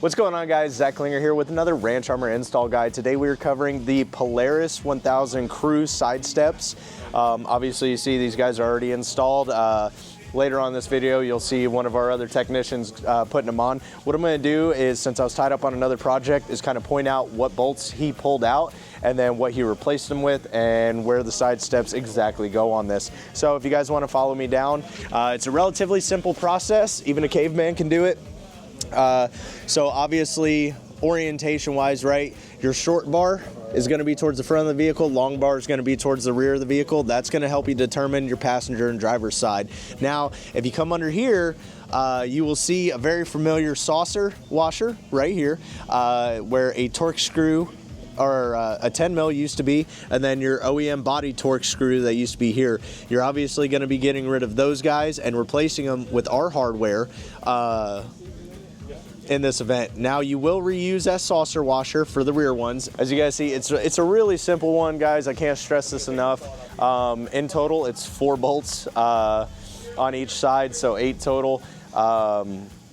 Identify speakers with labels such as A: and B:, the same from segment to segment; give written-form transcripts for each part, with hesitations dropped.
A: What's going on, guys? Zach Klinger here with another Ranch Armor install guide. Today we are covering the Polaris 1000 Crew side steps. Obviously you see these guys are already installed. Later on in this video you'll see one of our other technicians putting them on. What I'm going to do is, since I was tied up on another project, is kind of point out what bolts he pulled out and then what he replaced them with and where the side steps exactly go on this. So if you guys want to follow me down, it's a relatively simple process. Even a caveman can do it. So obviously, orientation wise, right, your short bar is going to be towards the front of the vehicle, long bar is going to be towards the rear of the vehicle. That's going to help you determine your passenger and driver's side. Now, if you come under here, you will see a very familiar saucer washer right here, where a torque screw or a 10 mil used to be, and then your OEM body torque screw that used to be here. You're obviously going to be getting rid of those guys and replacing them with our hardware in this event. Now you will reuse that saucer washer for the rear ones. As you guys see, it's a really simple one, guys. I can't stress this enough. In total, it's 4 bolts on each side, so 8 total.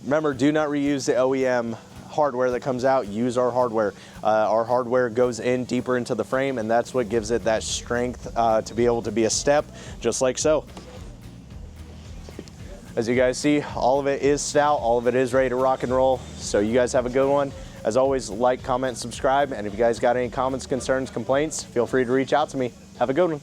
A: Remember, do not reuse the OEM hardware that comes out. Use our hardware. Our hardware goes in deeper into the frame, and that's what gives it that strength to be able to be a step, just like so. As you guys see, all of it is stout, all of it is ready to rock and roll. So you guys have a good one. As always, like, comment, subscribe, and if you guys got any comments, concerns, complaints, feel free to reach out to me. Have a good one.